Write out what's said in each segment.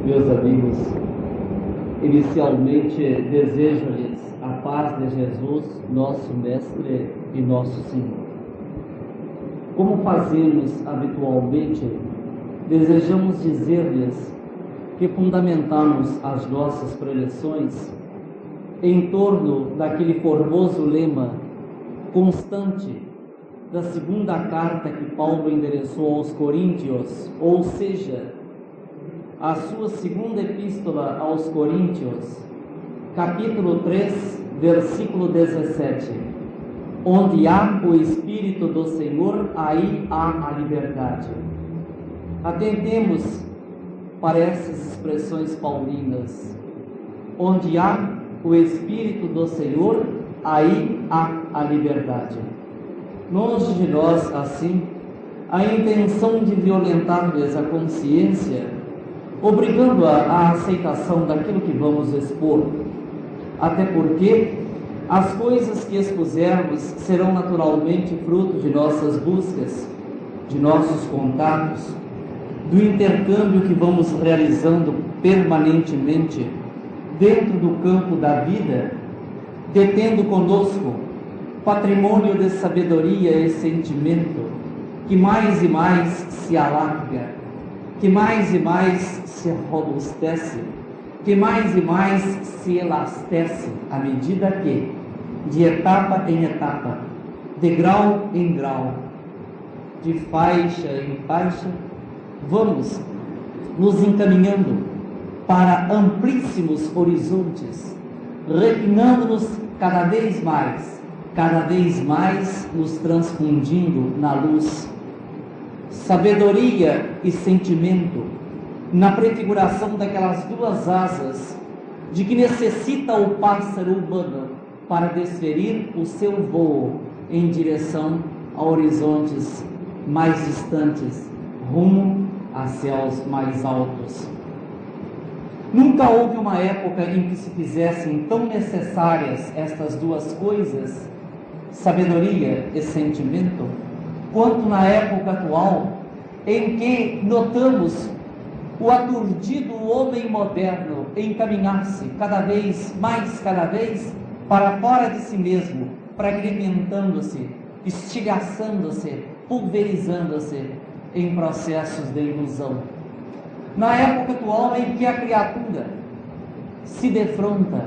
Meus amigos, inicialmente desejo-lhes a paz de Jesus, nosso Mestre e nosso Senhor. Como fazemos habitualmente, desejamos dizer-lhes que fundamentamos as nossas preleções em torno daquele formoso lema constante da segunda carta que Paulo endereçou aos Coríntios, ou seja, a sua segunda epístola aos Coríntios, capítulo 3, versículo 17, onde há o Espírito do Senhor, aí há a liberdade. Atentemos para essas expressões paulinas: onde há o Espírito do Senhor, aí há a liberdade. Longe de nós, assim, a intenção de violentar-lhes a consciência, obrigando-a à aceitação daquilo que vamos expor, até porque as coisas que expusermos serão naturalmente fruto de nossas buscas, de nossos contatos, do intercâmbio que vamos realizando permanentemente dentro do campo da vida, detendo conosco patrimônio de sabedoria e sentimento que mais e mais se alarga, que mais e mais se robustece, que mais e mais se elastece à medida que, de etapa em etapa, de grau em grau, de faixa em faixa, vamos nos encaminhando para amplíssimos horizontes, refinando-nos cada vez mais nos transfundindo na luz. Sabedoria e sentimento, na prefiguração daquelas duas asas de que necessita o pássaro humano para desferir o seu voo em direção a horizontes mais distantes, rumo a céus mais altos. Nunca houve uma época em que se fizessem tão necessárias estas duas coisas, sabedoria e sentimento, quanto na época atual, em que notamos o aturdido homem moderno encaminhar-se cada vez para fora de si mesmo, fragmentando-se, estilhaçando-se, pulverizando-se em processos de ilusão. Na época atual em que a criatura se defronta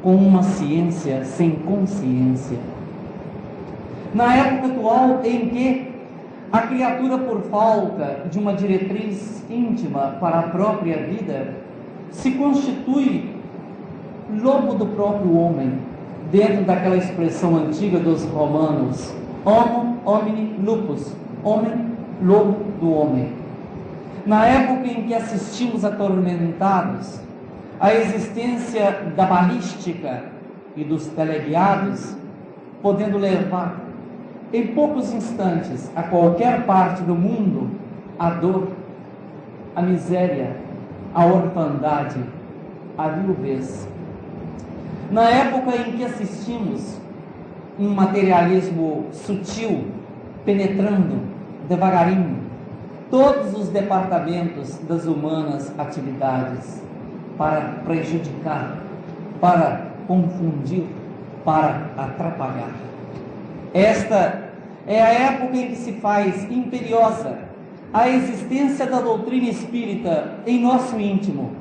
com uma ciência sem consciência. Na época atual em que a criatura, por falta de uma diretriz íntima para a própria vida, se constitui lobo do próprio homem, dentro daquela expressão antiga dos romanos: homo homini lupus, homem, lobo do homem. Na época em que assistimos atormentados à existência da balística e dos teleguiados, podendo levar em poucos instantes a qualquer parte do mundo a dor, a miséria, a orfandade, a viuvez. Na época em que assistimos um materialismo sutil penetrando devagarinho todos os departamentos das humanas atividades para prejudicar, para confundir, para atrapalhar. Esta é a época em que se faz imperiosa a existência da doutrina espírita em nosso íntimo,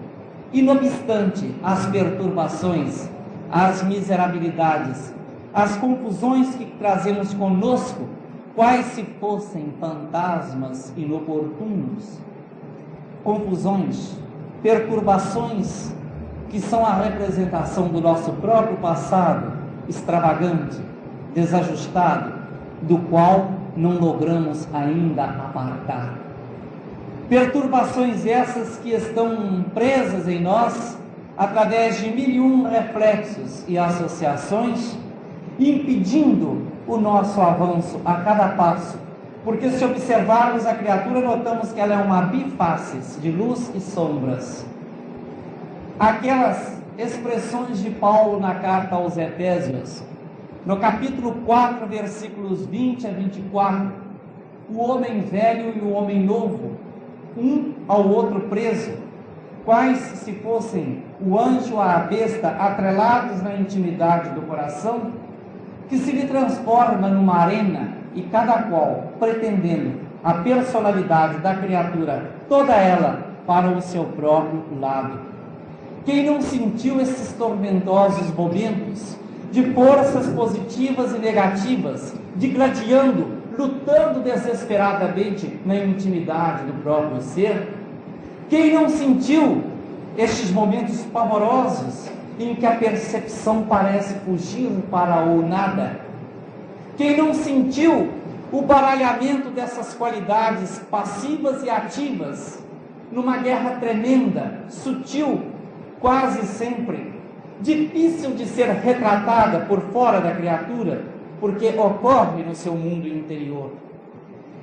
e não obstante as perturbações, as miserabilidades, as confusões que trazemos conosco, quais se fossem fantasmas inoportunos, confusões, perturbações que são a representação do nosso próprio passado extravagante, desajustado, do qual não logramos ainda apartar. Perturbações essas que estão presas em nós através de 1001 reflexos e associações, impedindo o nosso avanço a cada passo, porque se observarmos a criatura, notamos que ela é uma bifaces de luz e sombras. Aquelas expressões de Paulo na carta aos Efésios, no capítulo 4, versículos 20 a 24, o homem velho e o homem novo, um ao outro preso, quais se fossem o anjo ou a besta atrelados na intimidade do coração, que se lhe transforma numa arena e cada qual pretendendo a personalidade da criatura, toda ela para o seu próprio lado. Quem não sentiu esses tormentosos momentos de forças positivas e negativas, digladiando, lutando desesperadamente na intimidade do próprio ser? Quem não sentiu estes momentos pavorosos em que a percepção parece fugir para o nada? Quem não sentiu o baralhamento dessas qualidades passivas e ativas numa guerra tremenda, sutil, quase sempre, difícil de ser retratada por fora da criatura, porque ocorre no seu mundo interior?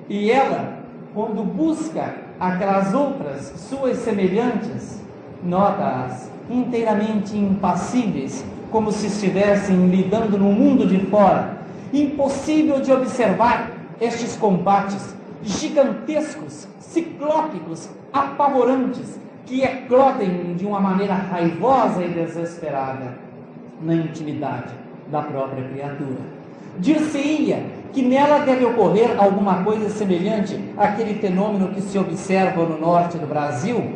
E ela, quando busca aquelas outras suas semelhantes, nota-as inteiramente impassíveis, como se estivessem lidando no mundo de fora. Impossível de observar estes combates gigantescos, ciclópicos, apavorantes, que eclodem de uma maneira raivosa e desesperada na intimidade da própria criatura. Dir-se-ia que nela deve ocorrer alguma coisa semelhante àquele fenômeno que se observa no norte do Brasil,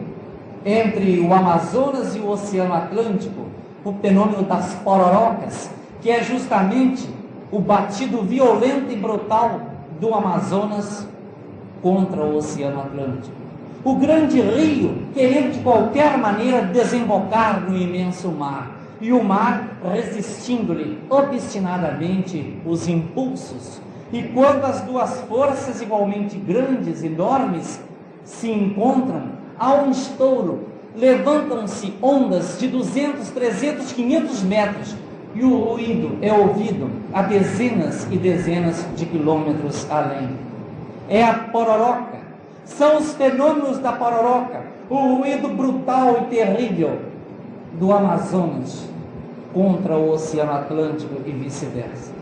entre o Amazonas e o Oceano Atlântico, o fenômeno das pororocas, que é justamente o batido violento e brutal do Amazonas contra o Oceano Atlântico. O grande rio querendo de qualquer maneira desembocar no imenso mar, e o mar resistindo-lhe obstinadamente os impulsos. E quando as duas forças igualmente grandes, enormes, se encontram, há um estouro, levantam-se ondas de 200, 300, 500 metros, e o ruído é ouvido a dezenas e dezenas de quilômetros além. É a pororoca, são os fenômenos da pororoca, o ruído brutal e terrível do Amazonas contra o Oceano Atlântico e vice-versa.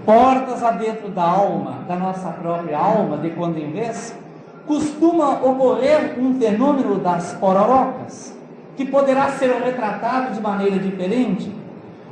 Portas adentro da alma, da nossa própria alma, de quando em vez, costuma ocorrer um fenômeno das pororocas, que poderá ser retratado de maneira diferente.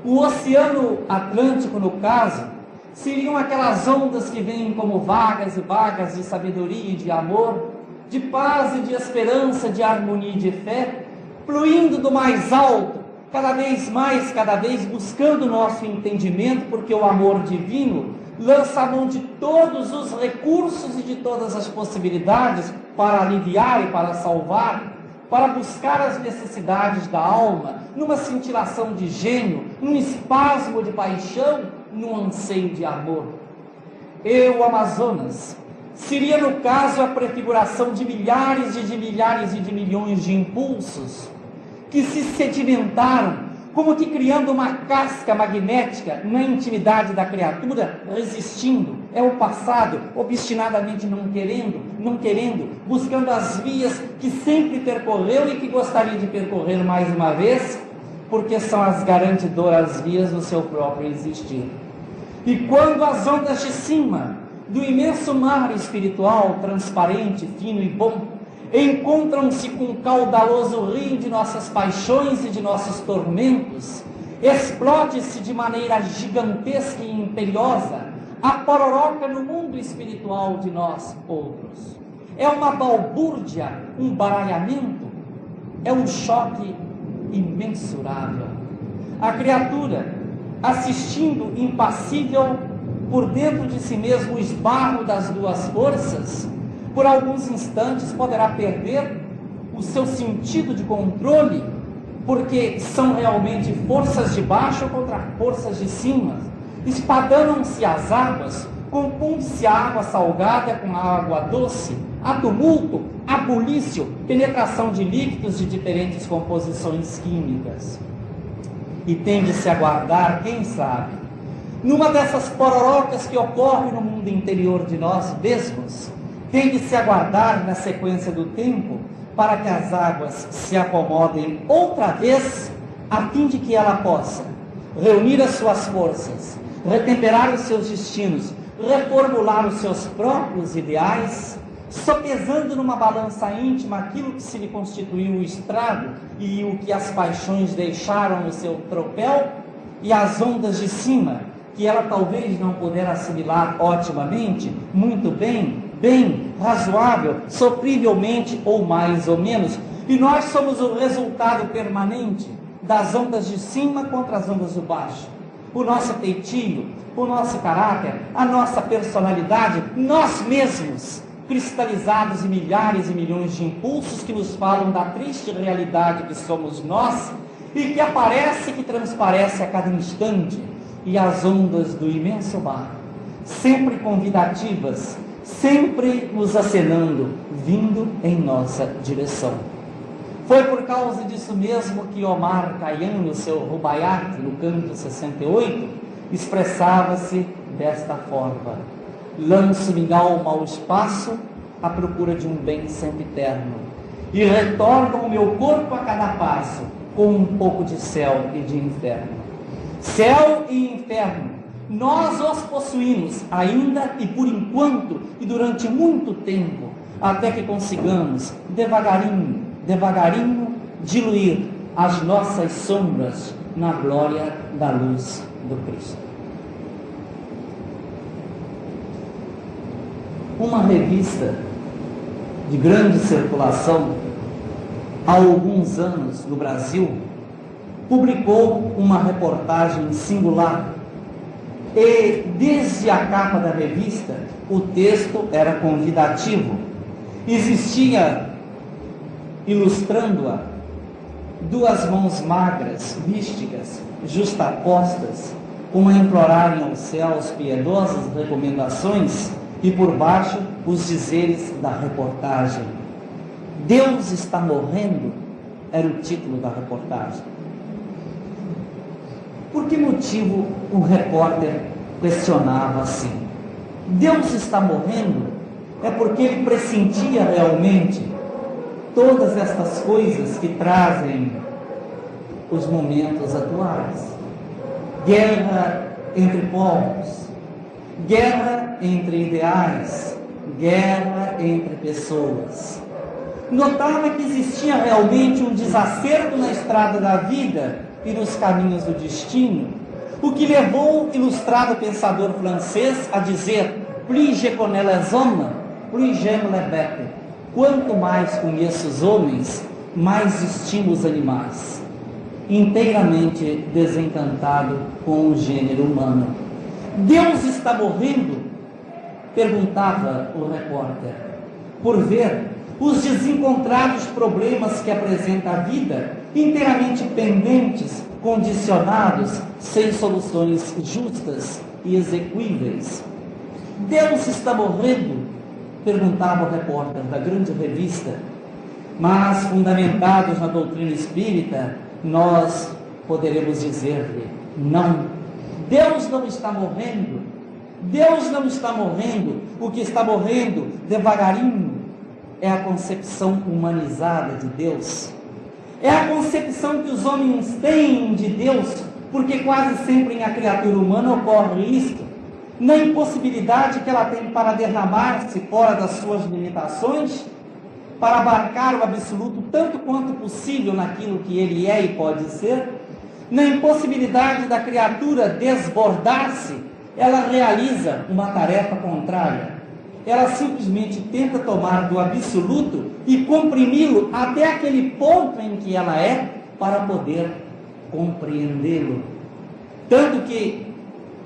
O Oceano Atlântico, no caso, seriam aquelas ondas que vêm como vagas e vagas de sabedoria e de amor, de paz e de esperança, de harmonia e de fé, fluindo do mais alto, cada vez mais, cada vez buscando o nosso entendimento, porque o amor divino lança a mão de todos os recursos e de todas as possibilidades para aliviar e para salvar, para buscar as necessidades da alma, numa cintilação de gênio, num espasmo de paixão, num anseio de amor. E o Amazonas seria, no caso, a prefiguração de milhares e de milhares e de milhões de impulsos que se sedimentaram, como que criando uma casca magnética na intimidade da criatura, resistindo. É o passado, obstinadamente não querendo, buscando as vias que sempre percorreu e que gostaria de percorrer mais uma vez, porque são as garantidoras vias do seu próprio existir. E quando as ondas de cima do imenso mar espiritual, transparente, fino e bom, encontram-se com o caudaloso rio de nossas paixões e de nossos tormentos, explode-se de maneira gigantesca e imperiosa a pororoca no mundo espiritual de nós outros. É uma balbúrdia, um baralhamento, é um choque imensurável. A criatura, assistindo impassível por dentro de si mesmo o esbarro das duas forças, por alguns instantes poderá perder o seu sentido de controle, porque são realmente forças de baixo contra forças de cima. Espadanam-se as águas, confunde-se a água salgada com a água doce, há tumulto, há bulício, penetração de líquidos de diferentes composições químicas. E tende-se a guardar, quem sabe, numa dessas pororocas que ocorre no mundo interior de nós mesmos, tem de se aguardar na sequência do tempo para que as águas se acomodem outra vez, a fim de que ela possa reunir as suas forças, retemperar os seus destinos, reformular os seus próprios ideais, sopesando numa balança íntima aquilo que se lhe constituiu o estrago e o que as paixões deixaram no seu tropel, e as ondas de cima, que ela talvez não puder assimilar otimamente, muito bem, razoável, sofrivelmente ou mais ou menos, e nós somos o resultado permanente das ondas de cima contra as ondas de baixo. O nosso feitio, o nosso caráter, a nossa personalidade, nós mesmos, cristalizados em milhares e milhões de impulsos que nos falam da triste realidade que somos nós e que aparece, que transparece a cada instante, e as ondas do imenso mar, sempre convidativas, sempre nos acenando, vindo em nossa direção. Foi por causa disso mesmo que Omar Khayyam, no seu Rubaiyat, no canto 68, expressava-se desta forma: lanço minha alma ao espaço à procura de um bem sempiterno, e retorno o meu corpo a cada passo com um pouco de céu e de inferno. Céu e inferno, nós os possuímos ainda e por enquanto e durante muito tempo, até que consigamos devagarinho, diluir as nossas sombras na glória da luz do Cristo. Uma revista de grande circulação, há alguns anos no Brasil, publicou uma reportagem singular, e desde a capa da revista o texto era convidativo. Existia, ilustrando-a, duas mãos magras, místicas, justapostas, com a implorarem aos céus piedosas recomendações, e por baixo os dizeres da reportagem. Deus está morrendo, era o título da reportagem. Por que motivo o repórter questionava assim? Deus está morrendo? É porque ele pressentia realmente todas estas coisas que trazem os momentos atuais. Guerra entre povos, guerra entre ideais, guerra entre pessoas. Notava que existia realmente um desacerto na estrada da vida e nos caminhos do destino, o que levou o ilustrado pensador francês a dizer: plus je connais les hommes, plus j'aime les bêtes. Quanto mais conheço os homens, mais estimo os animais. Inteiramente desencantado com o gênero humano. Deus está morrendo? Perguntava o repórter, por ver os desencontrados problemas que apresenta a vida, inteiramente pendentes, condicionados, sem soluções justas e exequíveis. Deus está morrendo? Perguntava o repórter da grande revista. Mas, fundamentados na doutrina espírita, nós poderemos dizer-lhe: não, Deus não está morrendo. Deus não está morrendo. O que está morrendo devagarinho é a concepção humanizada de Deus. É a concepção que os homens têm de Deus, porque quase sempre em a criatura humana ocorre isto, na impossibilidade que ela tem para derramar-se fora das suas limitações, para abarcar o absoluto tanto quanto possível naquilo que ele é e pode ser, na impossibilidade da criatura desbordar-se, ela realiza uma tarefa contrária. Ela simplesmente tenta tomar do absoluto e comprimi-lo até aquele ponto em que ela é, para poder compreendê-lo. Tanto que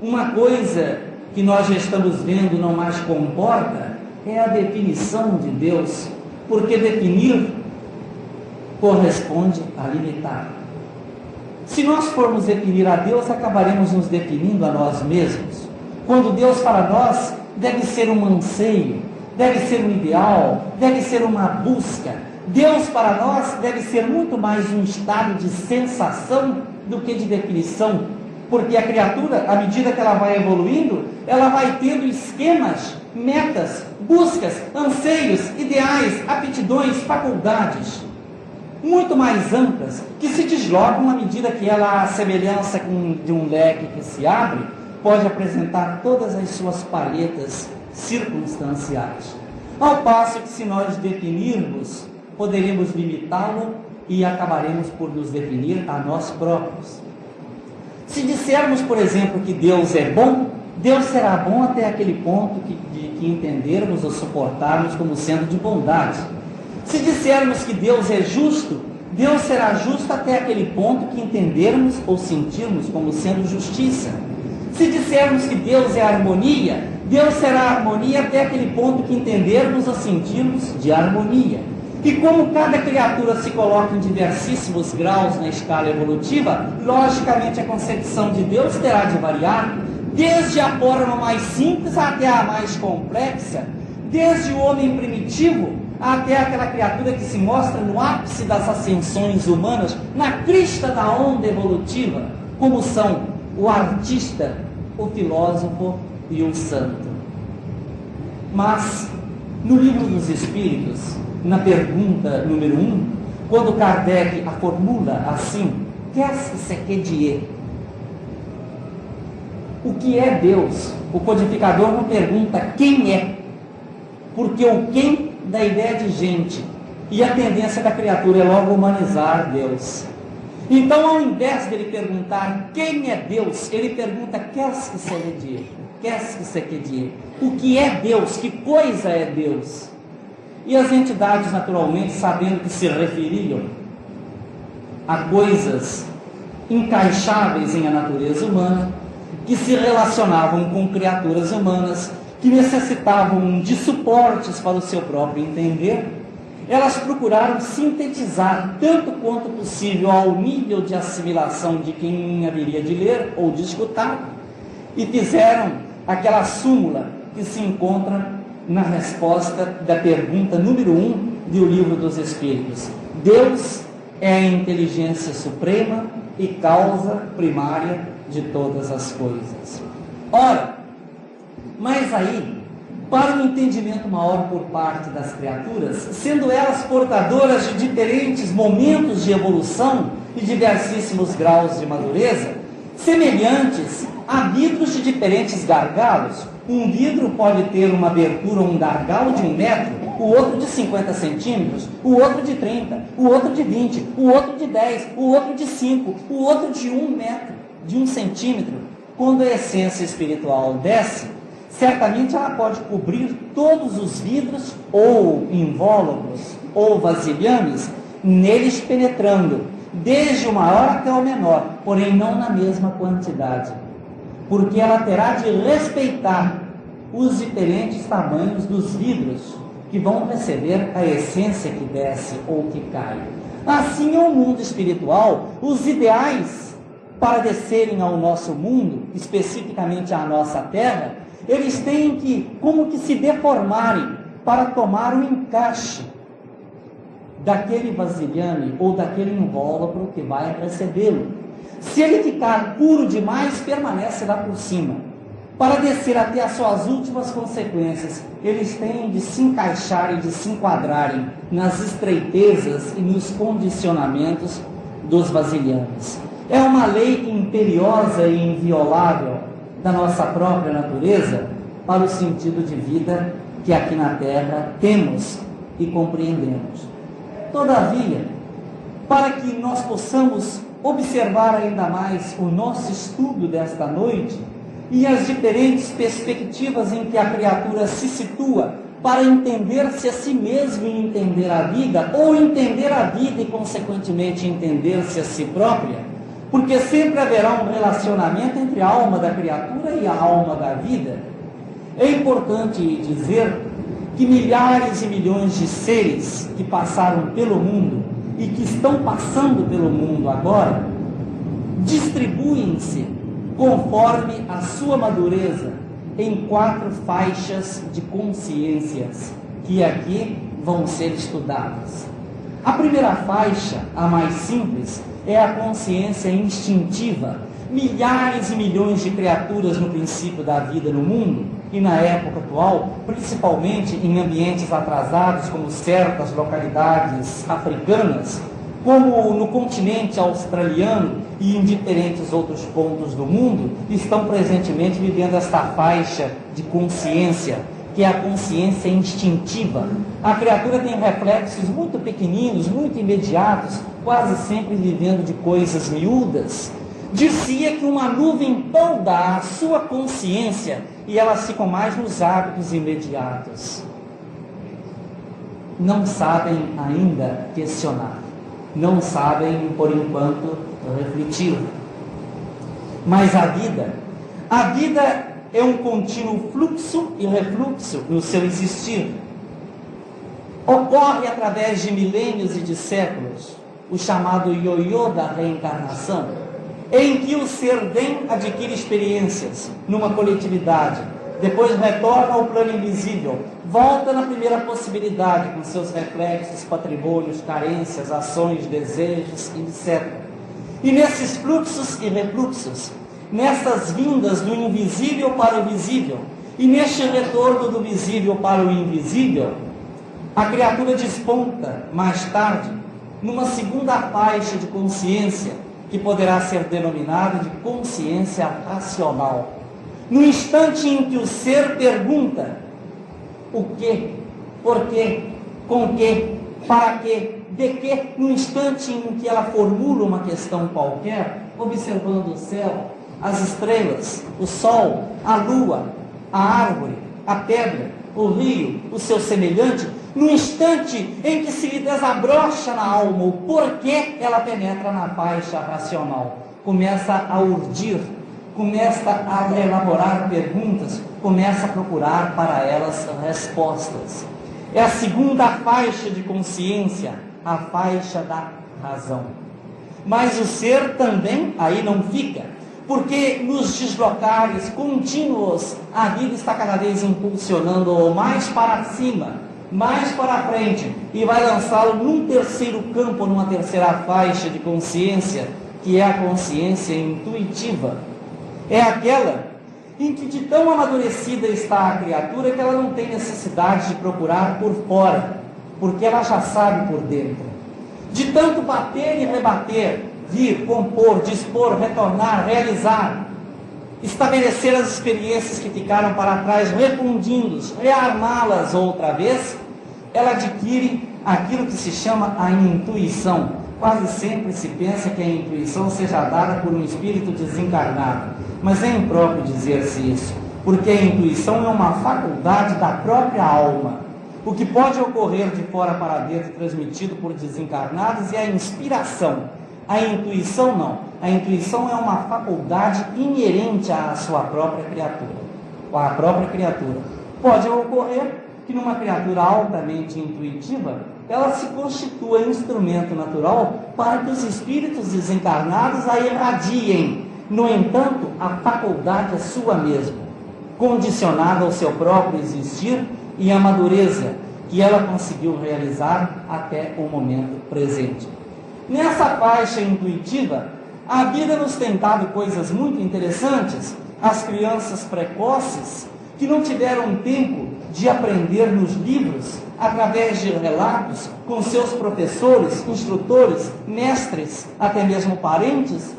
uma coisa que nós já estamos vendo não mais comporta é a definição de Deus, porque definir corresponde a limitar. Se nós formos definir a Deus, acabaremos nos definindo a nós mesmos. Quando Deus para nós deve ser um anseio, deve ser um ideal, deve ser uma busca. Deus para nós deve ser muito mais um estado de sensação do que de definição, porque a criatura, à medida que ela vai evoluindo, ela vai tendo esquemas, metas, buscas, anseios, ideais, aptidões, faculdades muito mais amplas, que se deslocam à medida que ela, à semelhança de um leque que se abre, pode apresentar todas as suas palhetas circunstanciais. Ao passo que, se nós definirmos, poderemos limitá-lo e acabaremos por nos definir a nós próprios. Se dissermos, por exemplo, que Deus é bom, Deus será bom até aquele ponto de entendermos ou suportarmos como sendo de bondade. Se dissermos que Deus é justo, Deus será justo até aquele ponto que entendermos ou sentirmos como sendo justiça. Se dissermos que Deus é harmonia, Deus será harmonia até aquele ponto que entendermos ou sentirmos de harmonia. E como cada criatura se coloca em diversíssimos graus na escala evolutiva, logicamente a concepção de Deus terá de variar, desde a forma mais simples até a mais complexa, desde o homem primitivo até aquela criatura que se mostra no ápice das ascensões humanas, na crista da onda evolutiva, como são o artista, o filósofo e o santo. Mas, no Livro dos Espíritos, na pergunta número 1, quando Kardec a formula assim, qu'est-ce que Dieu? O que é Deus? O codificador não pergunta quem é, porque o quem dá ideia de gente, e a tendência da criatura é logo humanizar Deus. Então, ao invés de ele perguntar quem é Deus, ele pergunta qu'est-ce que Dieu? Qu'est-ce que Dieu? O que é Deus? Que coisa é Deus? E as entidades, naturalmente, sabendo que se referiam a coisas encaixáveis em a natureza humana, que se relacionavam com criaturas humanas, que necessitavam de suportes para o seu próprio entender, elas procuraram sintetizar, tanto quanto possível, ao nível de assimilação de quem haveria de ler ou de escutar, e fizeram aquela súmula que se encontra na resposta da pergunta número 1 do Livro dos Espíritos. Deus é a inteligência suprema e causa primária de todas as coisas. Ora, mas aí, para um entendimento maior por parte das criaturas, sendo elas portadoras de diferentes momentos de evolução e diversíssimos graus de madureza, semelhantes a vidros de diferentes gargalos. Um vidro pode ter uma abertura, um gargalo de 1 metro, o outro de 50 centímetros, o outro de 30, o outro de 20, o outro de 10, o outro de 5, o outro de 1 metro, de 1 centímetro. Quando a essência espiritual desce, certamente ela pode cobrir todos os vidros, ou invólucros, ou vasilhames, neles penetrando, desde o maior até o menor, porém não na mesma quantidade, porque ela terá de respeitar os diferentes tamanhos dos vidros que vão receber a essência que desce ou que cai. Assim é o mundo espiritual. Os ideais para descerem ao nosso mundo, especificamente à nossa terra, eles têm que, como que se deformarem para tomar o encaixe daquele vasilhame ou daquele invólucro que vai recebê-lo. Se ele ficar puro demais, permanece lá por cima. Para descer até as suas últimas consequências, eles têm de se encaixar e de se enquadrarem nas estreitezas e nos condicionamentos dos vasilhames. É uma lei imperiosa e inviolável da nossa própria natureza para o sentido de vida que aqui na Terra temos e compreendemos. Todavia, para que nós possamos observar ainda mais o nosso estudo desta noite e as diferentes perspectivas em que a criatura se situa para entender-se a si mesmo e entender a vida, ou entender a vida e, consequentemente, entender-se a si própria, porque sempre haverá um relacionamento entre a alma da criatura e a alma da vida. É importante dizer que milhares e milhões de seres que passaram pelo mundo e que estão passando pelo mundo agora, distribuem-se conforme a sua madureza em 4 faixas de consciências que aqui vão ser estudadas. A primeira faixa, a mais simples, é a consciência instintiva. Milhares e milhões de criaturas no princípio da vida no mundo e na época atual, principalmente em ambientes atrasados como certas localidades africanas, como no continente australiano e em diferentes outros pontos do mundo, estão presentemente vivendo esta faixa de consciência, que é a consciência instintiva. A criatura tem reflexos muito pequeninos, muito imediatos, quase sempre vivendo de coisas miúdas. Dir-se-ia que uma nuvem tolda a sua consciência e elas ficam mais nos hábitos imediatos. Não sabem ainda questionar, não sabem, por enquanto, refletir. Mas a vida é um contínuo fluxo e refluxo no seu existir. Ocorre através de milênios e de séculos, o chamado ioiô da reencarnação, em que o ser vem adquire experiências numa coletividade, depois retorna ao plano invisível, volta na primeira possibilidade com seus reflexos, patrimônios, carências, ações, desejos, etc. E nesses fluxos e refluxos, nessas vindas do invisível para o visível, e neste retorno do visível para o invisível, a criatura desponta, mais tarde, numa segunda faixa de consciência, que poderá ser denominada de consciência racional. No instante em que o ser pergunta o que, por quê, com que, para quê, de que, no instante em que ela formula uma questão qualquer, observando o céu, as estrelas, o sol, a lua, a árvore, a pedra, o rio, o seu semelhante, no instante em que se lhe desabrocha na alma o porquê, ela penetra na faixa racional, começa a urdir, começa a elaborar perguntas, começa a procurar para elas respostas. É a segunda faixa de consciência, a faixa da razão. Mas o ser também aí não fica, porque nos deslocares contínuos, a vida está cada vez impulsionando mais para cima, mais para frente, e vai lançá-lo num terceiro campo, numa terceira faixa de consciência, que é a consciência intuitiva. É aquela em que de tão amadurecida está a criatura que ela não tem necessidade de procurar por fora, porque ela já sabe por dentro. De tanto bater e rebater, vir, compor, dispor, retornar, realizar, estabelecer as experiências que ficaram para trás, refundindo-as, rearmá-las outra vez, ela adquire aquilo que se chama a intuição. Quase sempre se pensa que a intuição seja dada por um espírito desencarnado, mas é impróprio dizer-se isso, porque a intuição é uma faculdade da própria alma. O que pode ocorrer de fora para dentro, transmitido por desencarnados, é a inspiração. A intuição não. A intuição é uma faculdade inerente à sua própria criatura. A própria criatura. Pode ocorrer que numa criatura altamente intuitiva, ela se constitua instrumento natural para que os espíritos desencarnados a irradiem. No entanto, a faculdade é sua mesma, condicionada ao seu próprio existir e à madureza que ela conseguiu realizar até o momento presente. Nessa faixa intuitiva, a vida nos tem dado coisas muito interessantes. As crianças precoces, que não tiveram tempo de aprender nos livros, através de relatos, com seus professores, instrutores, mestres, até mesmo parentes,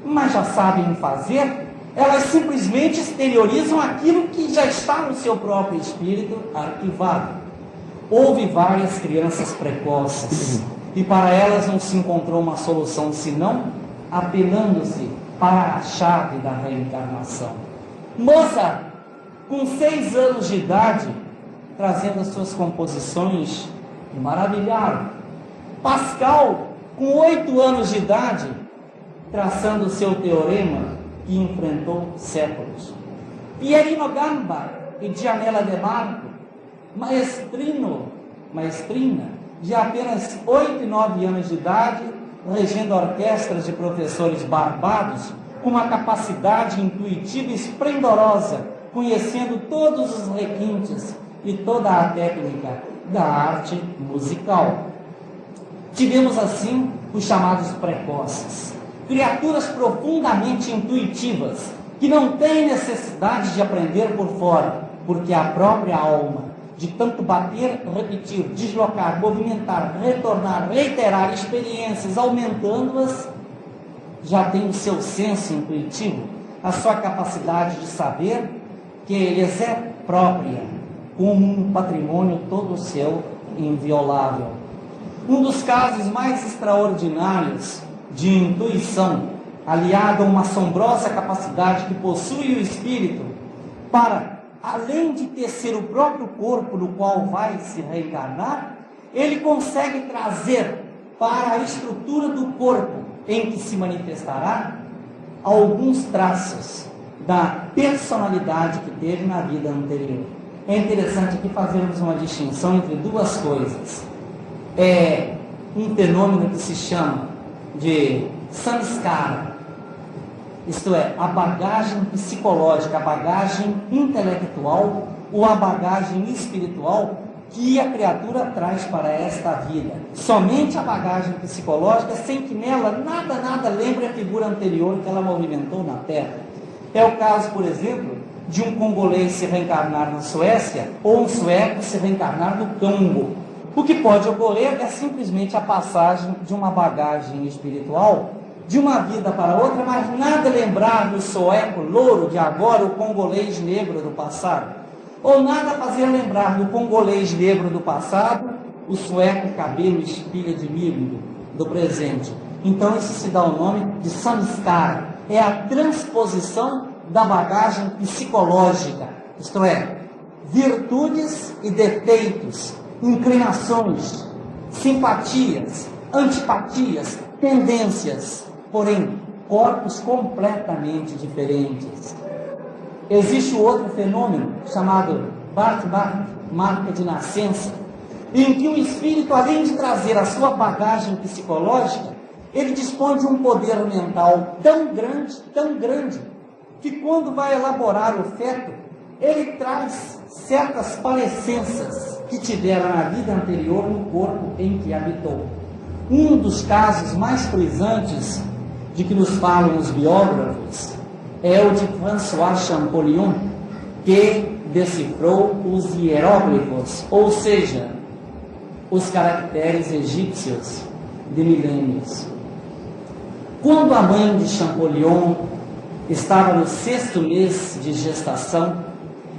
mas já sabem fazer, elas simplesmente exteriorizam aquilo que já está no seu próprio espírito arquivado. Houve várias crianças precoces, e para elas não se encontrou uma solução senão apelando-se para a chave da reencarnação. Mozart, com 6 anos de idade, trazendo as suas composições, me maravilharam. Pascal, com 8 anos de idade, traçando o seu teorema, que enfrentou séculos. Pierino Gamba e Gianella De Marco, maestrina, de apenas 8 e 9 anos de idade, regendo orquestras de professores barbados, com uma capacidade intuitiva esplendorosa, conhecendo todos os requintes e toda a técnica da arte musical. Tivemos assim os chamados precoces, criaturas profundamente intuitivas, que não têm necessidade de aprender por fora, porque a própria alma, de tanto bater, repetir, deslocar, movimentar, retornar, reiterar experiências, aumentando-as, já tem o seu senso intuitivo, a sua capacidade de saber que lhes é própria como um patrimônio todo seu, inviolável. Um dos casos mais extraordinários de intuição, aliado a uma assombrosa capacidade que possui o espírito para, além de tecer o próprio corpo no qual vai se reencarnar, ele consegue trazer para a estrutura do corpo em que se manifestará alguns traços da personalidade que teve na vida anterior. É interessante aqui fazermos uma distinção entre duas coisas. É um fenômeno que se chama de samskara, isto é, a bagagem psicológica, a bagagem intelectual ou a bagagem espiritual que a criatura traz para esta vida. Somente a bagagem psicológica, sem que nela nada lembre a figura anterior que ela movimentou na Terra. É o caso, por exemplo, de um congolês se reencarnar na Suécia ou um sueco se reencarnar no Congo. O que pode ocorrer é simplesmente a passagem de uma bagagem espiritual de uma vida para outra, mas nada lembrar do sueco louro de agora, o congolês negro do passado. Ou nada fazer lembrar do congolês negro do passado, o sueco cabelo espilha de milho do presente. Então isso se dá o nome de samskara. É a transposição da bagagem psicológica, isto é, virtudes e defeitos, inclinações, simpatias, antipatias, tendências, porém, corpos completamente diferentes. Existe outro fenômeno chamado marca de nascença, em que o espírito, além de trazer a sua bagagem psicológica, ele dispõe de um poder mental tão grande, que quando vai elaborar o feto, ele traz certas parecenças que tiveram na vida anterior no corpo em que habitou. Um dos casos mais frisantes de que nos falam os biógrafos é o de François Champollion, que decifrou os hieróglifos, ou seja, os caracteres egípcios de milênios. Quando a mãe de Champollion estava no 6º mês de gestação,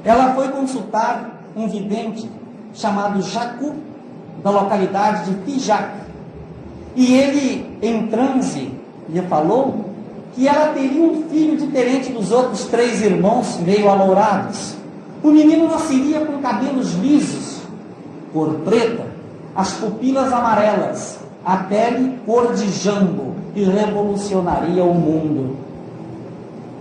ela foi consultar um vidente chamado Jacu, da localidade de Figeac, e ele, em transe, lhe falou que ela teria um filho diferente dos outros 3 irmãos, meio alourados. O menino nasceria com cabelos lisos, cor preta, as pupilas amarelas, a pele cor de jambo, e revolucionaria o mundo.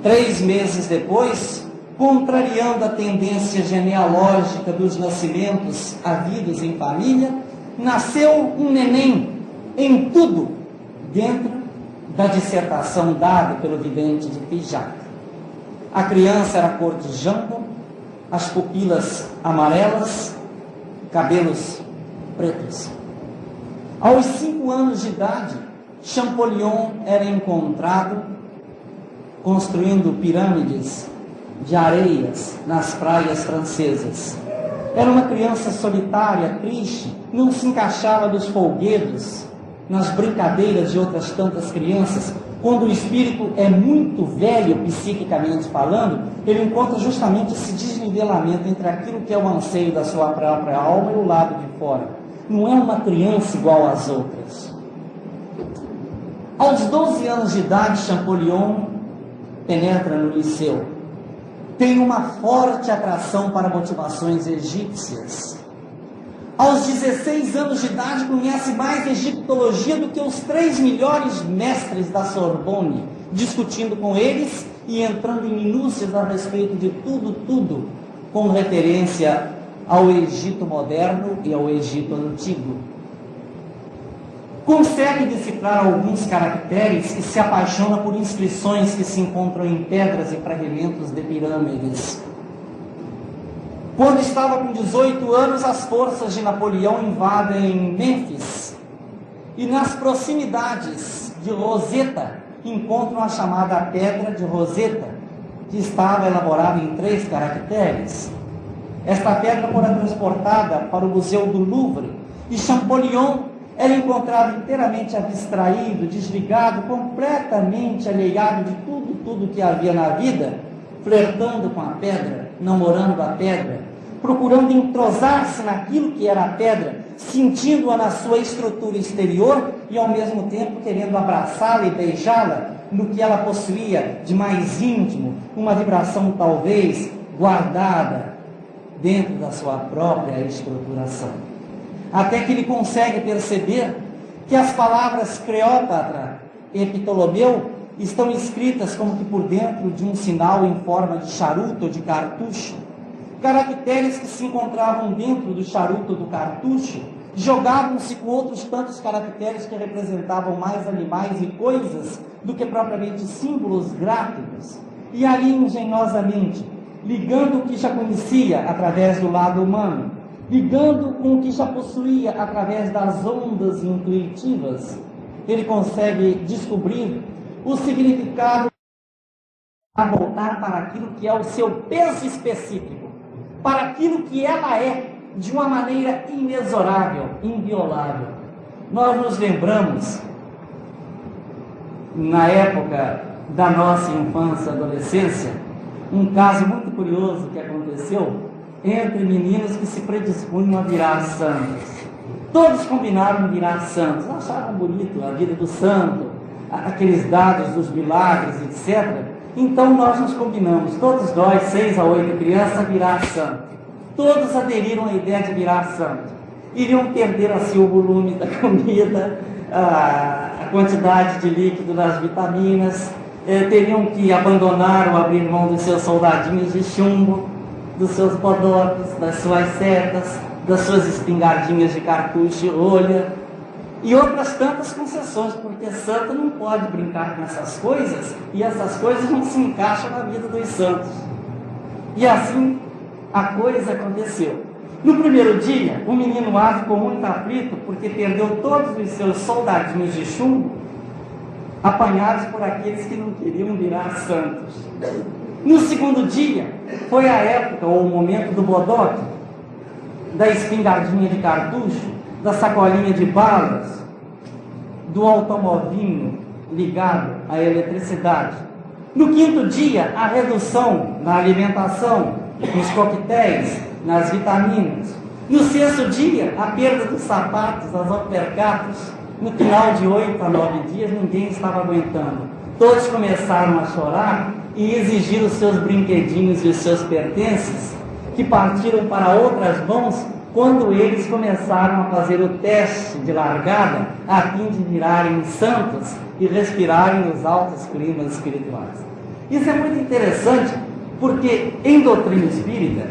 3 meses depois, contrariando a tendência genealógica dos nascimentos havidos em família, nasceu um neném em tudo, dentro da dissertação dada pelo vidente de Figeac. A criança era cor de jambo, as pupilas amarelas, cabelos pretos. Aos 5 anos de idade, Champollion era encontrado construindo pirâmides de areias nas praias francesas. Era uma criança solitária, triste, não se encaixava dos folguedos, nas brincadeiras de outras tantas crianças. Quando o espírito é muito velho, psiquicamente falando, ele encontra justamente esse desnivelamento entre aquilo que é o anseio da sua própria alma e o lado de fora. Não é uma criança igual às outras. Aos 12 anos de idade, Champollion penetra no liceu. Tem uma forte atração para motivações egípcias. Aos 16 anos de idade, conhece mais egiptologia do que os 3 melhores mestres da Sorbonne, discutindo com eles e entrando em minúcias a respeito de tudo, com referência ao Egito moderno e ao Egito antigo. Consegue decifrar alguns caracteres e se apaixona por inscrições que se encontram em pedras e fragmentos de pirâmides. Quando estava com 18 anos, as forças de Napoleão invadem Mênfis e nas proximidades de Roseta encontram a chamada Pedra de Roseta, que estava elaborada em 3 caracteres. Esta pedra foi transportada para o Museu do Louvre e Champollion era encontrado inteiramente abstraído, desligado, completamente alheado de tudo que havia na vida, flertando com a pedra, namorando a pedra, procurando entrosar-se naquilo que era a pedra, sentindo-a na sua estrutura exterior e ao mesmo tempo querendo abraçá-la e beijá-la no que ela possuía de mais íntimo, uma vibração talvez guardada dentro da sua própria estruturação. Até que ele consegue perceber que as palavras Cleópatra e Ptolomeu estão escritas como que por dentro de um sinal em forma de charuto ou de cartucho. Caracteres que se encontravam dentro do charuto ou do cartucho jogavam-se com outros tantos caracteres que representavam mais animais e coisas do que propriamente símbolos gráficos. E ali, engenhosamente, ligando o que já conhecia através do lado humano, ligando com o que já possuía através das ondas intuitivas, ele consegue descobrir o significado a voltar para aquilo que é o seu peso específico, para aquilo que ela é, de uma maneira inexorável, inviolável. Nós nos lembramos, na época da nossa infância e adolescência, um caso muito curioso que aconteceu entre meninos que se predispunham a virar santos. Todos combinaram virar santos, achavam bonito a vida do santo, aqueles dados dos milagres, etc. Então nós nos combinamos, todos nós, 6 a 8 crianças, a virar santo. Todos aderiram à ideia de virar santo. Iriam perder assim o volume da comida, a quantidade de líquido das vitaminas, teriam que abandonar ou abrir mão dos seus soldadinhos de chumbo, dos seus bodocos, das suas setas, das suas espingardinhas de cartucho e rolha, e outras tantas concessões, porque santo não pode brincar com essas coisas, e essas coisas não se encaixam na vida dos santos. E assim a coisa aconteceu. No primeiro dia, o menino A ficou muito aflito, porque perdeu todos os seus soldadinhos de chumbo, apanhados por aqueles que não queriam virar santos. No segundo dia, foi a época ou o momento do bodoque, da espingardinha de cartucho, da sacolinha de balas, do automovinho ligado à eletricidade. No quinto dia, a redução na alimentação, nos coquetéis, nas vitaminas. No sexto dia, a perda dos sapatos, das alpercatas. No final de 8 a 9 dias, ninguém estava aguentando. Todos começaram a chorar e exigir os seus brinquedinhos e os seus pertences, que partiram para outras mãos quando eles começaram a fazer o teste de largada, a fim de virarem santos e respirarem os altos climas espirituais. Isso é muito interessante, porque em doutrina espírita,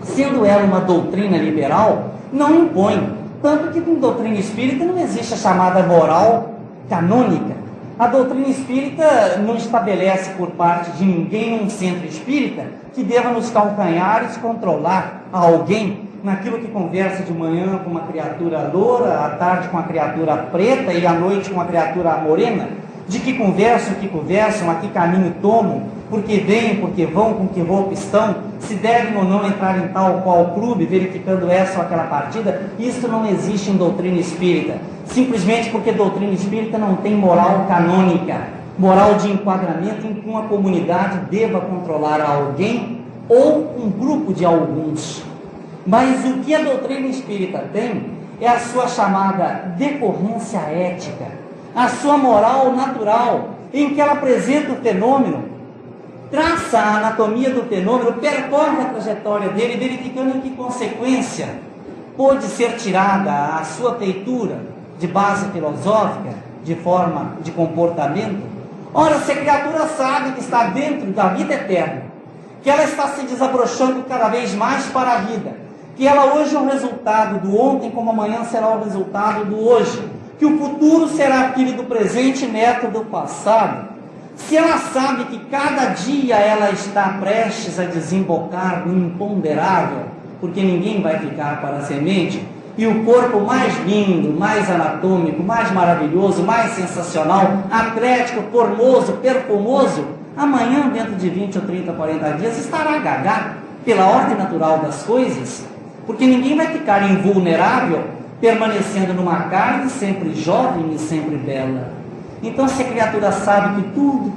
sendo ela uma doutrina liberal, não impõe. Tanto que em doutrina espírita não existe a chamada moral canônica. A doutrina espírita não estabelece por parte de ninguém um centro espírita que deva nos calcanhares controlar alguém naquilo que conversa de manhã com uma criatura loura, à tarde com uma criatura preta e à noite com uma criatura morena, de que conversam, a que caminho tomam, porque vêm, porque vão, com que roupa estão, se devem ou não entrar em tal ou qual clube, verificando essa ou aquela partida. Isso não existe em doutrina espírita, simplesmente porque doutrina espírita não tem moral canônica, moral de enquadramento em que uma comunidade deva controlar alguém ou um grupo de alguns. Mas o que a doutrina espírita tem é a sua chamada decorrência ética, a sua moral natural, em que ela apresenta o fenômeno, traça a anatomia do fenômeno, percorre a trajetória dele, verificando em que consequência pode ser tirada a sua feitura de base filosófica, de forma de comportamento. Ora, se a criatura sabe que está dentro da vida eterna, que ela está se desabrochando cada vez mais para a vida, que ela hoje é o resultado do ontem, como amanhã será o resultado do hoje, que o futuro será filho do presente e neto do passado. Se ela sabe que cada dia ela está prestes a desembocar no imponderável, porque ninguém vai ficar para a semente, e o corpo mais lindo, mais anatômico, mais maravilhoso, mais sensacional, atlético, formoso, perfumoso, amanhã, dentro de 20 ou 30, 40 dias, estará gaga, pela ordem natural das coisas, porque ninguém vai ficar invulnerável, permanecendo numa carne sempre jovem e sempre bela. Então, se a criatura sabe que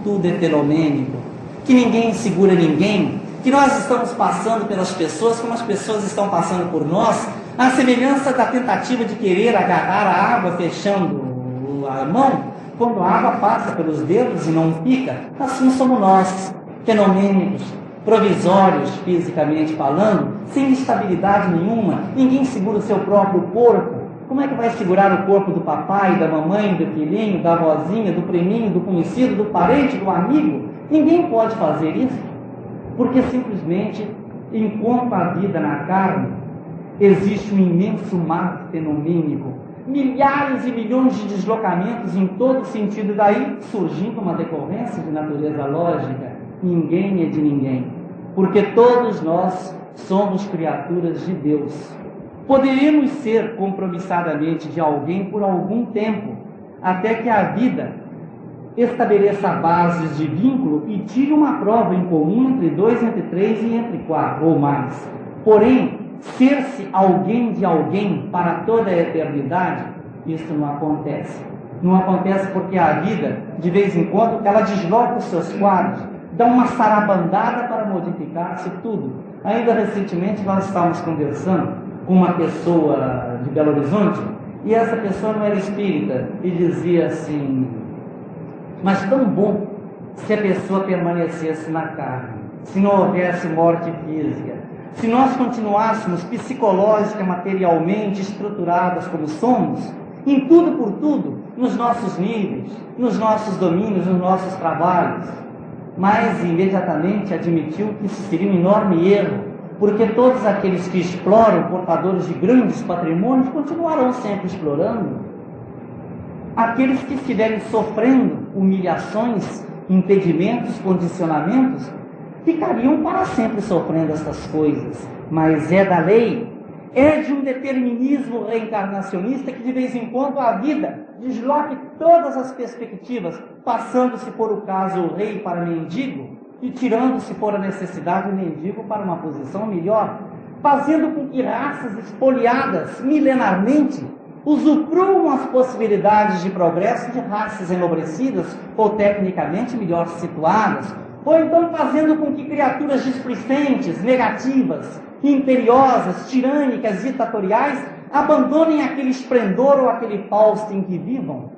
tudo é fenomênico, que ninguém segura ninguém, que que nós estamos passando pelas pessoas, como as pessoas estão passando por nós, à semelhança da tentativa de querer agarrar a água fechando a mão, quando a água passa pelos dedos e não fica, assim somos nós, fenomênicos, provisórios, fisicamente falando, sem estabilidade nenhuma. Ninguém segura o seu próprio corpo. Como é que vai segurar o corpo do papai, da mamãe, do filhinho, da avózinha, do priminho, do conhecido, do parente, do amigo? Ninguém pode fazer isso, porque simplesmente, enquanto a vida na carne, existe um imenso mar fenomênico, milhares e milhões de deslocamentos em todo sentido, daí surgindo uma decorrência de natureza lógica. Ninguém é de ninguém, porque todos nós somos criaturas de Deus. Poderíamos ser compromissadamente de alguém por algum tempo, até que a vida estabeleça bases de vínculo e tire uma prova em comum entre 2, entre 3 e entre 4 ou mais. Porém, ser-se alguém de alguém para toda a eternidade, isso não acontece. Não acontece porque a vida, de vez em quando, ela desloca os seus quadros, dá uma sarabandada para modificar-se tudo. Ainda recentemente nós estávamos conversando com uma pessoa de Belo Horizonte, e essa pessoa não era espírita, e dizia assim: mas tão bom se a pessoa permanecesse na carne, se não houvesse morte física, se nós continuássemos psicológica, materialmente estruturadas como somos, em tudo por tudo, nos nossos níveis, nos nossos domínios, nos nossos trabalhos. Mas imediatamente admitiu que isso seria um enorme erro, porque todos aqueles que exploram, portadores de grandes patrimônios, continuarão sempre explorando. Aqueles que estiverem sofrendo humilhações, impedimentos, condicionamentos, ficariam para sempre sofrendo essas coisas. Mas é da lei, é de um determinismo reencarnacionista que de vez em quando a vida desloque todas as perspectivas, passando, se for o caso, o rei para mendigo, e tirando, se for a necessidade, o mendigo para uma posição melhor, fazendo com que raças espoliadas milenarmente usufruam as possibilidades de progresso de raças enobrecidas ou tecnicamente melhor situadas, ou então fazendo com que criaturas displicentes, negativas, imperiosas, tirânicas, ditatoriais, abandonem aquele esplendor ou aquele fausto em que vivam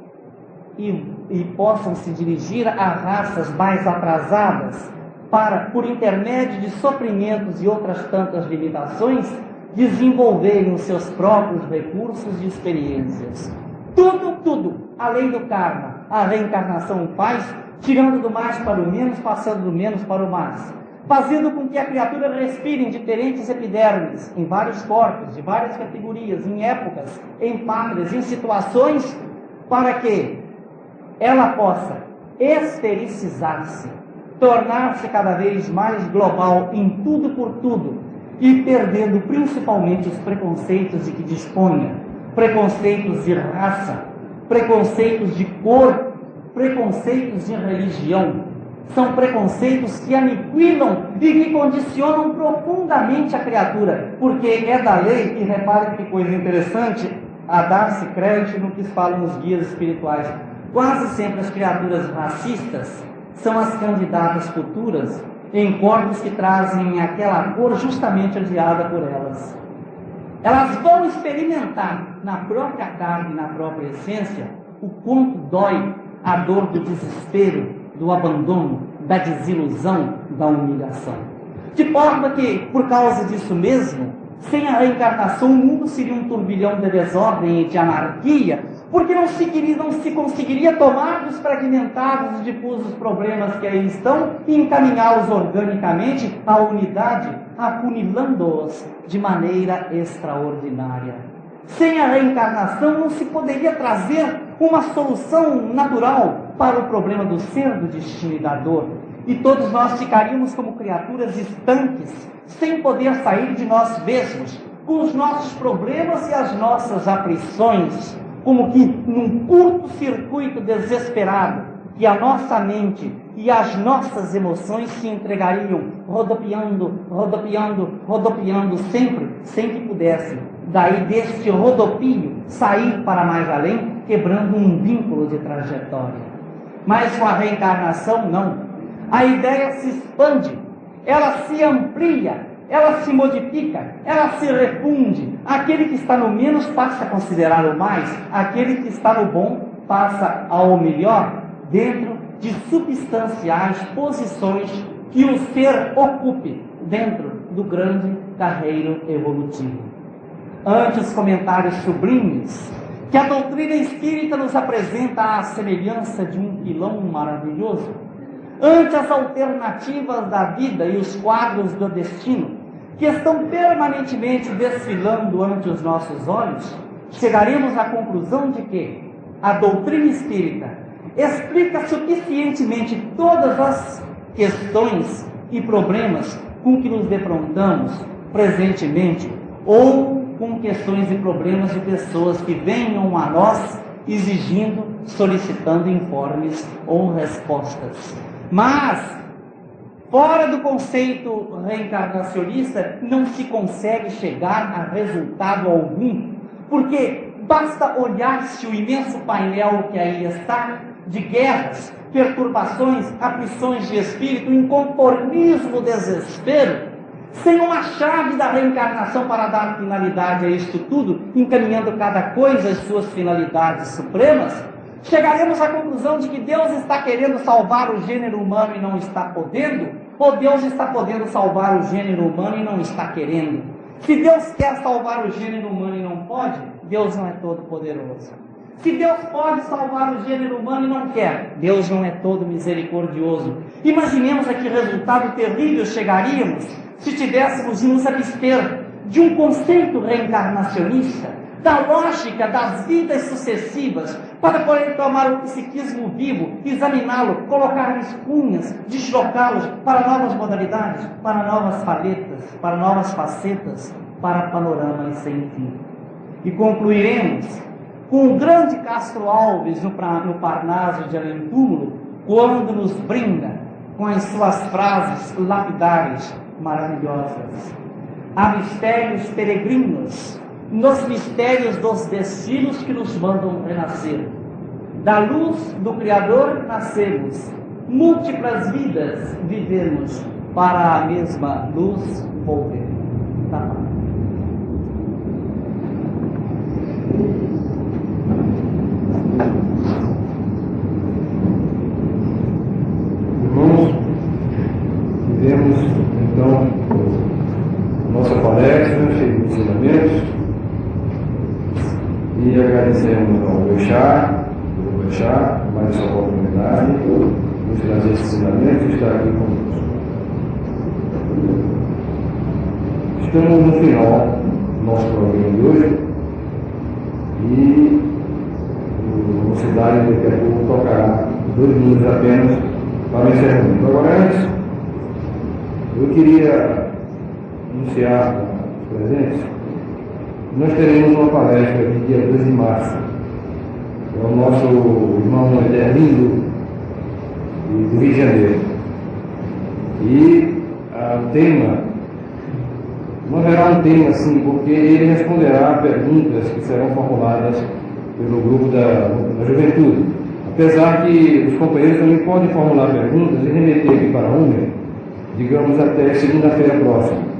e possam se dirigir a raças mais atrasadas para, por intermédio de sofrimentos e outras tantas limitações, desenvolverem os seus próprios recursos e experiências. Tudo, além do karma, a reencarnação faz, tirando do mais para o menos, passando do menos para o mais, fazendo com que a criatura respire em diferentes epidermes, em vários corpos, de várias categorias, em épocas, em pátrias, em situações, para que ela possa estericizar-se, tornar-se cada vez mais global em tudo por tudo, e perdendo principalmente os preconceitos de que disponha, preconceitos de raça, preconceitos de cor, preconceitos de religião. São preconceitos que aniquilam e que condicionam profundamente a criatura, porque é da lei, e repare que coisa interessante, a dar-se crédito no que falam os guias espirituais. Quase sempre as criaturas racistas são as candidatas futuras em corpos que trazem aquela cor justamente odiada por elas. Elas vão experimentar na própria carne, na própria essência, o quanto dói a dor do desespero, do abandono, da desilusão, da humilhação. De forma que, por causa disso mesmo, sem a reencarnação o mundo seria um turbilhão de desordem e de anarquia, porque não se conseguiria tomar dos fragmentados e difusos problemas que aí estão e encaminhá-los organicamente à unidade, afunilando-os de maneira extraordinária. Sem a reencarnação não se poderia trazer uma solução natural para o problema do ser, do destino e da dor. E todos nós ficaríamos como criaturas estanques, sem poder sair de nós mesmos, com os nossos problemas e as nossas aflições, como que num curto-circuito desesperado, que a nossa mente e as nossas emoções se entregariam, rodopiando, rodopiando, rodopiando sempre, sem que pudessem, daí deste rodopio, sair para mais além, quebrando um vínculo de trajetória. Mas com a reencarnação, não. A ideia se expande ela se amplia, ela se modifica, ela se refunde. Aquele que está no menos passa a considerar o mais, aquele que está no bom passa ao melhor, dentro de substanciais posições que o ser ocupe dentro do grande carreiro evolutivo. Ante os comentários sublimes que a doutrina espírita nos apresenta à semelhança de um pilão maravilhoso, ante as alternativas da vida e os quadros do destino que estão permanentemente desfilando ante os nossos olhos, chegaremos à conclusão de que a doutrina espírita explica suficientemente todas as questões e problemas com que nos defrontamos presentemente, ou com questões e problemas de pessoas que venham a nós exigindo, solicitando informes ou respostas. Mas, fora do conceito reencarnacionista, não se consegue chegar a resultado algum, porque basta olhar-se o imenso painel que aí está, de guerras, perturbações, aflições de espírito, inconformismo, desespero, sem uma chave da reencarnação para dar finalidade a isto tudo, encaminhando cada coisa às suas finalidades supremas, chegaremos à conclusão de que Deus está querendo salvar o gênero humano e não está podendo, ou Deus está podendo salvar o gênero humano e não está querendo. Se Deus quer salvar o gênero humano e não pode, Deus não é todo poderoso. Se Deus pode salvar o gênero humano e não quer, Deus não é todo misericordioso. Imaginemos a que resultado terrível chegaríamos se tivéssemos de nos abster de um conceito reencarnacionista, da lógica das vidas sucessivas, para poder tomar o psiquismo vivo, examiná-lo, colocar-lhes cunhas, deslocá-los para novas modalidades, para novas paletas, para novas facetas, para panoramas sem fim. E concluiremos com o grande Castro Alves no Parnaso de Além-Túmulo, quando nos brinda com as suas frases lapidares maravilhosas. Há mistérios peregrinos nos mistérios dos destinos que nos mandam renascer. Da luz do Criador nascemos, múltiplas vidas vivemos, para a mesma luz volver. Tá. Irmãos, tivemos então nossa palestra cheia de ensinamentos e agradecemos ao Bechar, mais essa oportunidade, nos trazer esse ensinamento e estar aqui conosco. Estamos no final do nosso programa de hoje e o Mocidade daqui a pouco tocará 2 minutos apenas para o encerramento. Agora, antes, eu queria anunciar os presentes. Nós teremos uma palestra aqui dia 2 de março. É o nosso irmão Ederlindo do Rio de Janeiro. E o tema, não haverá um tema assim, porque ele responderá a perguntas que serão formuladas pelo grupo da juventude. Apesar que os companheiros também podem formular perguntas e remeter aqui para a UME, digamos até segunda-feira próxima.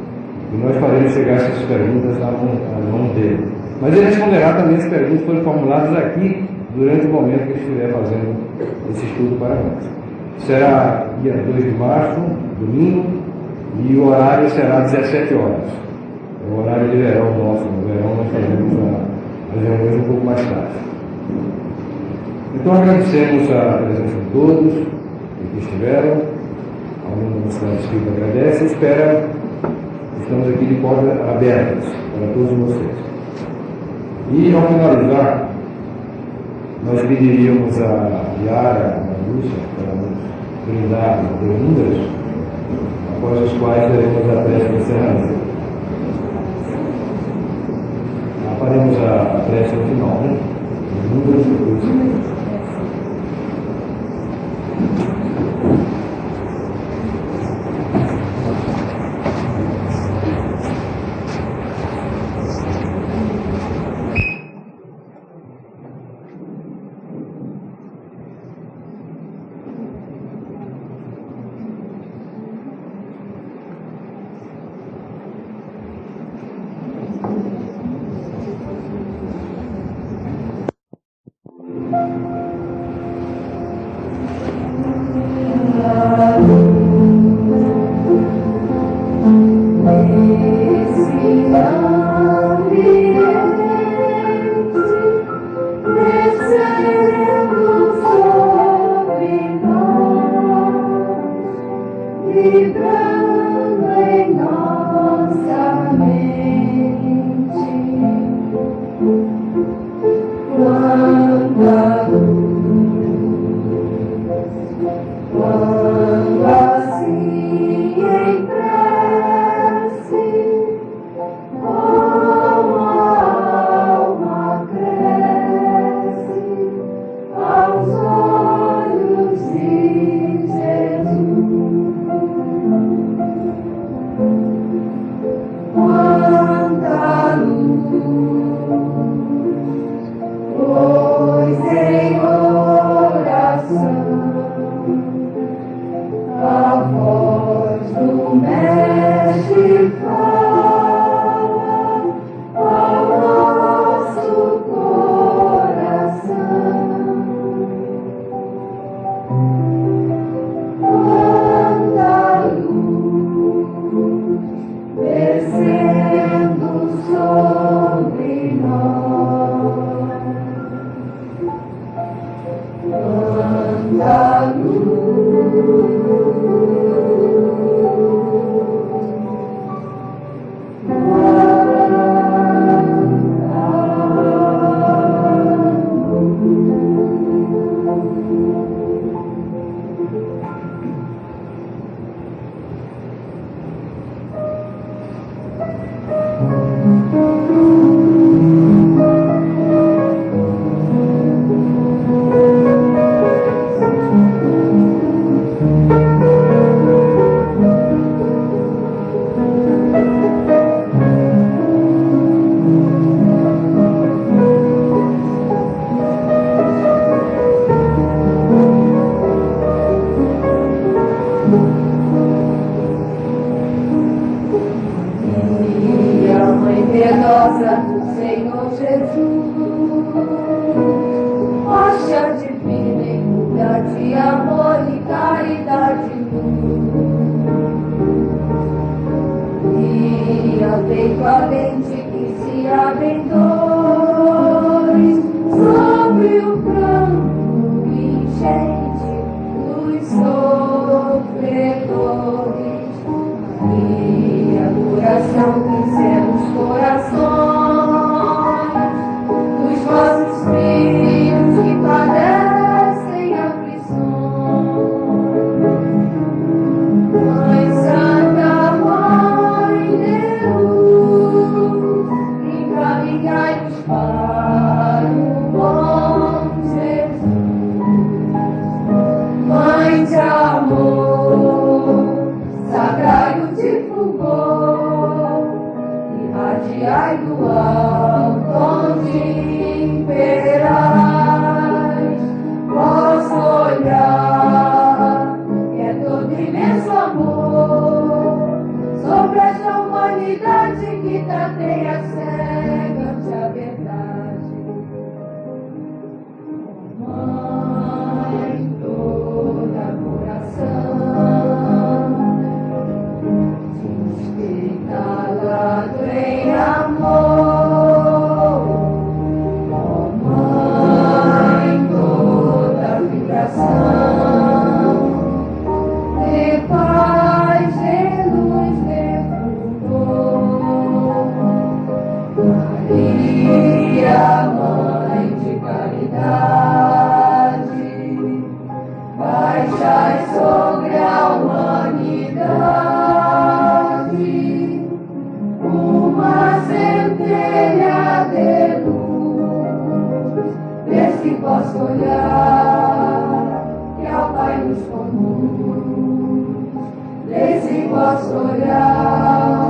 E nós faremos chegar essas perguntas à mão dele. Mas ele responderá também as perguntas que foram formuladas aqui durante o momento que ele estiver fazendo esse estudo para nós. Será dia 2 de março, domingo, e o horário será 17 horas. É o horário de verão nosso. No verão nós fazemos as reuniões um pouco mais tarde. Então agradecemos a presença de todos que estiveram. A União da Cidade Espírita agradece e espera. Estamos aqui de portas abertas para todos vocês. E ao finalizar, nós pediríamos a Yara, a Lúcia, para nos brindar perguntas, após os quais teremos a prece de encerramento. Faremos a prece no final, né? Perguntas e depois. Quando assim em prece, como a alma cresce aos olhos de Jesus, quanta luz, pois em oração a voz do Mestre fala ao nosso coração. Quanta luz descendo sobre nós. Quanta luz. Piedosa do Senhor Jesus, hóstia divina em lugar de amor e caridade luz, e ao peito alente que se abrem dois, sobre o pranto enchente dos sofredores, Maria, coração que os corações dos vossos filhos que padecem aflições. Mãe Santa, Mãe de luz, encaminhai-nos para o bom Jesus. Mãe de amor, sagrado de fulgor, irradiai do alto onde imperais, vosso olhar, que é todo imenso amor, sobre esta humanidade que tateia cega-te a verdade. Mãe, toda coração, instalado em amor, ó Mãe, toda vibração, de paz, de luz, de fulgor. Maria, Mãe de caridade, baixai sobre a humanidade uma centelha de luz, desse vosso olhar que ao Pai nos conduz, desse vosso olhar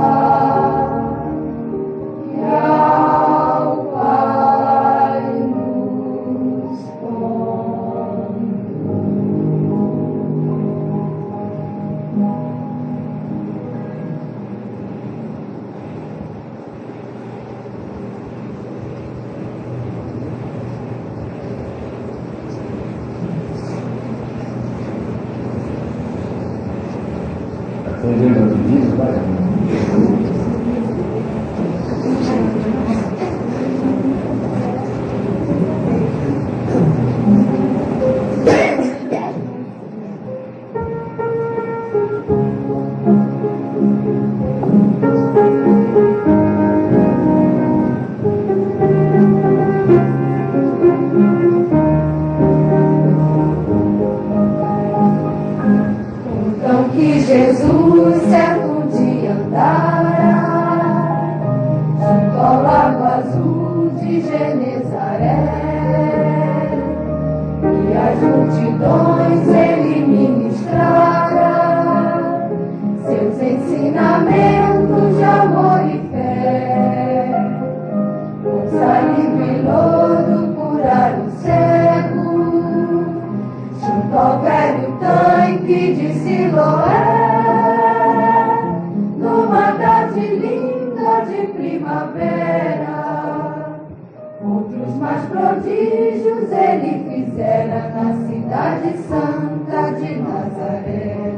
que ao Pai nos conduz. Estão dizendo as medidas, vai? Jesus certo dia andará junto ao lago azul de Genezaré, e as multidões ele ministrará seus ensinamentos de amor e fé, com saliva e lodo curar o cego junto ao velho tanque de Siloé, numa tarde linda de primavera. Outros mais prodígios ele fizera na cidade santa de Nazaré.